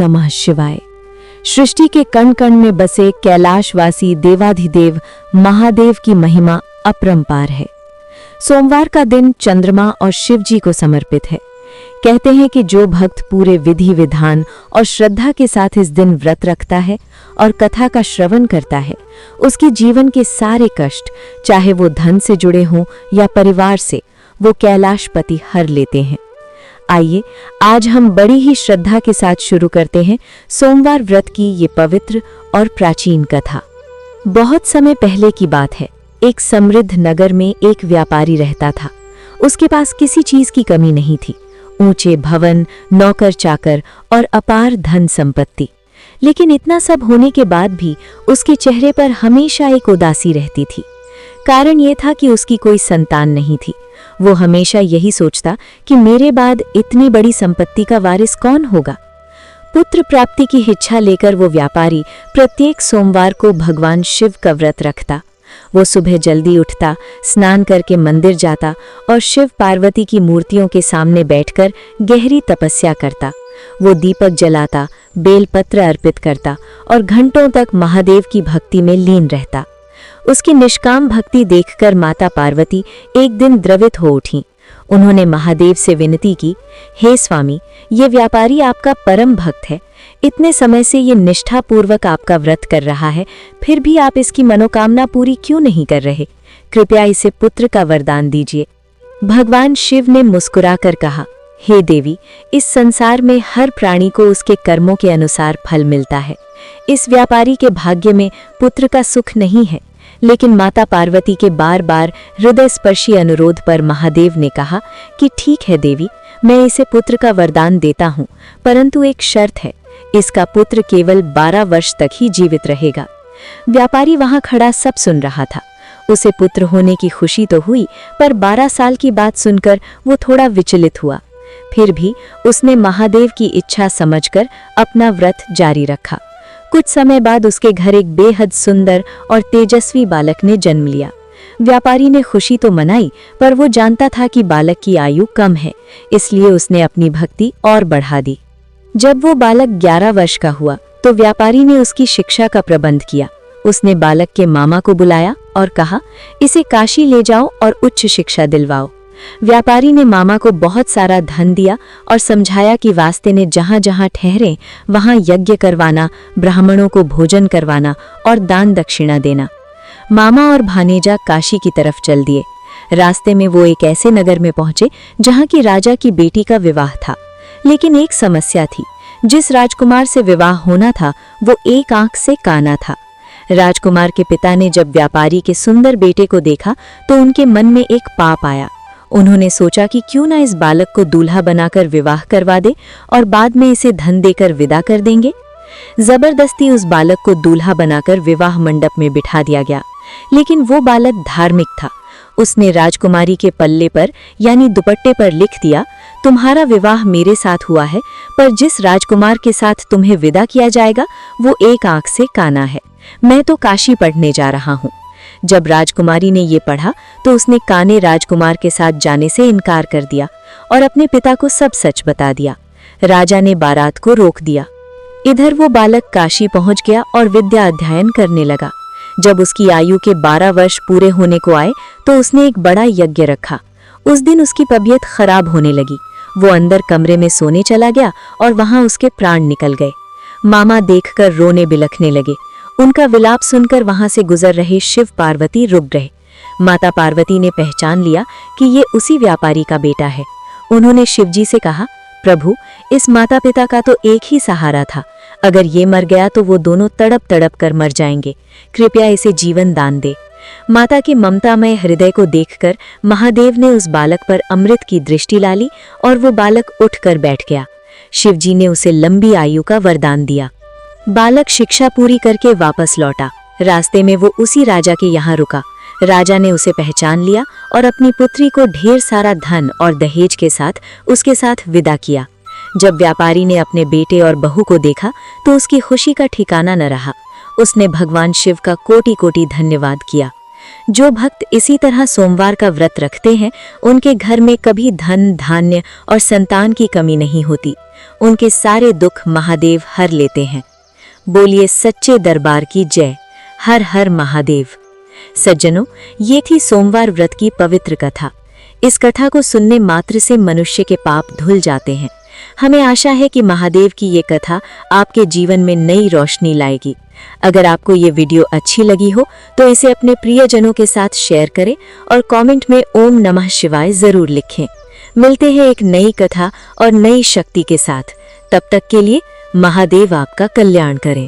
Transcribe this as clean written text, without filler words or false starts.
नमः शिवाय। सृष्टि के कण कण में बसे कैलाशवासी देवाधिदेव महादेव की महिमा अपरंपार है। सोमवार का दिन चंद्रमा और शिव जी को समर्पित है। कहते हैं कि जो भक्त पूरे विधि विधान और श्रद्धा के साथ इस दिन व्रत रखता है और कथा का श्रवण करता है, उसके जीवन के सारे कष्ट, चाहे वो धन से जुड़े हों या परिवार से, वो कैलाशपति हर लेते हैं। आइए आज हम बड़ी ही श्रद्धा के साथ शुरू करते हैं सोमवार व्रत की ये पवित्र और प्राचीन कथा। बहुत समय पहले की बात है। एक समृद्ध नगर में एक व्यापारी रहता था। उसके पास किसी चीज की कमी नहीं थी। ऊंचे भवन, नौकर चाकर और अपार धन संपत्ति। लेकिन इतना सब होने के बाद भी उसके चेहरे पर हमेशा एक उदासी रहती थी। कारण यह था कि उसकी कोई संतान नहीं थी। वो हमेशा यही सोचता कि मेरे बाद इतनी बड़ी संपत्ति का वारिस कौन होगा। पुत्र प्राप्ति की इच्छा लेकर वो व्यापारी प्रत्येक सोमवार को भगवान शिव का व्रत रखता। वो सुबह जल्दी उठता, स्नान करके मंदिर जाता और शिव पार्वती की मूर्तियों के सामने बैठकर गहरी तपस्या करता। वो दीपक जलाता, बेलपत्र अर्पित करता और घंटों तक महादेव की भक्ति में लीन रहता। उसकी निष्काम भक्ति देखकर माता पार्वती एक दिन द्रवित हो उठी। उन्होंने महादेव से विनती की, हे स्वामी, ये व्यापारी आपका परम भक्त है। इतने समय से ये निष्ठापूर्वक आपका व्रत कर रहा है, फिर भी आप इसकी मनोकामना पूरी क्यों नहीं कर रहे? कृपया इसे पुत्र का वरदान दीजिए। भगवान शिव ने मुस्कुराकर कहा, हे देवी, इस संसार में हर प्राणी को उसके कर्मों के अनुसार फल मिलता है। इस व्यापारी के भाग्य में पुत्र का सुख नहीं है। लेकिन माता पार्वती के बार बार हृदय स्पर्शी अनुरोध पर महादेव ने कहा कि ठीक है देवी, मैं इसे पुत्र का वरदान देता हूँ, परंतु एक शर्त है, इसका पुत्र केवल 12 वर्ष तक ही जीवित रहेगा। व्यापारी वहां खड़ा सब सुन रहा था। उसे पुत्र होने की खुशी तो हुई, पर 12 साल की बात सुनकर वो थोड़ा विचलित हुआ। फिर भी उसने महादेव की इच्छा समझकर अपना व्रत जारी रखा। कुछ समय बाद उसके घर एक बेहद सुंदर और तेजस्वी बालक ने जन्म लिया। व्यापारी ने खुशी तो मनाई, पर वो जानता था कि बालक की आयु कम है, इसलिए उसने अपनी भक्ति और बढ़ा दी। जब वो बालक 11 वर्ष का हुआ तो व्यापारी ने उसकी शिक्षा का प्रबंध किया। उसने बालक के मामा को बुलाया और कहा, इसे काशी ले जाओ और उच्च शिक्षा दिलवाओ। व्यापारी ने मामा को बहुत सारा धन दिया और समझाया कि वास्ते ने जहां जहां ठहरे वहां यज्ञ करवाना, ब्राह्मणों को भोजन करवाना और दान दक्षिणा देना। मामा और भानेजा काशी की तरफ चल दिए। रास्ते में वो एक ऐसे नगर में पहुंचे जहां की राजा की बेटी का विवाह था। लेकिन एक समस्या थी। जिस राजकुमार से विवाह होना था वो एक आंख से काना था। राजकुमार के पिता ने जब व्यापारी के सुंदर बेटे को देखा तो उनके मन में एक पाप आया। उन्होंने सोचा कि क्यों ना इस बालक को दूल्हा बनाकर विवाह करवा दे और बाद में इसे धन देकर विदा कर देंगे। जबरदस्ती उस बालक को दूल्हा बनाकर विवाह मंडप में बिठा दिया गया। लेकिन वो बालक धार्मिक था। उसने राजकुमारी के पल्ले पर यानी दुपट्टे पर लिख दिया, तुम्हारा विवाह मेरे साथ हुआ है, पर जिस राजकुमार के साथ तुम्हें विदा किया जाएगा वो एक आंख से काना है। मैं तो काशी पढ़ने जा रहा हूँ। जब राजकुमारी ने ये पढ़ा तो उसने काने राजकुमार के साथ जाने से इनकार कर दिया और अपने पिता को सब सच बता दिया। राजा ने बारात को रोक दिया। इधर वो बालक काशी पहुंच गया और विद्या अध्ययन करने लगा। जब उसकी आयु के 12 वर्ष पूरे होने को आए तो उसने एक बड़ा यज्ञ रखा। उस दिन उसकी तबीयत खराब होने लगी। वो अंदर कमरे में सोने चला गया और वहां उसके प्राण निकल गए। मामा देखकर रोने बिलखने लगे। उनका विलाप सुनकर वहां से गुजर रहे शिव पार्वती रुक गए। माता पार्वती ने पहचान लिया कि ये उसी व्यापारी का बेटा है। उन्होंने शिवजी से कहा, प्रभु, इस माता पिता का तो एक ही सहारा था। अगर ये मर गया तो वो दोनों तड़प तड़प कर मर जाएंगे। कृपया इसे जीवन दान दे। माता के ममतामय हृदय को देखकर महादेव ने उस बालक पर अमृत की दृष्टि डाली और वो बालक उठकर बैठ गया। शिवजी ने उसे लंबी आयु का वरदान दिया। बालक शिक्षा पूरी करके वापस लौटा। रास्ते में वो उसी राजा के यहाँ रुका। राजा ने उसे पहचान लिया और अपनी पुत्री को ढेर सारा धन और दहेज के साथ उसके साथ विदा किया। जब व्यापारी ने अपने बेटे और बहू को देखा तो उसकी खुशी का ठिकाना न रहा। उसने भगवान शिव का कोटि कोटि धन्यवाद किया। जो भक्त इसी तरह सोमवार का व्रत रखते हैं उनके घर में कभी धन, धान्य और संतान की कमी नहीं होती। उनके सारे दुख महादेव हर लेते हैं। बोलिए सच्चे दरबार की जय। हर हर महादेव। सज्जनों, ये थी सोमवार व्रत की पवित्र कथा। इस कथा को सुनने मात्र से मनुष्य के पाप धुल जाते हैं। हमें आशा है कि महादेव की ये कथा आपके जीवन में नई रोशनी लाएगी। अगर आपको ये वीडियो अच्छी लगी हो तो इसे अपने प्रियजनों के साथ शेयर करें और कमेंट में ओम नमः शिवाय जरूर लिखें। मिलते हैं एक नई कथा और नई शक्ति के साथ। तब तक के लिए महादेव आपका कल्याण करें।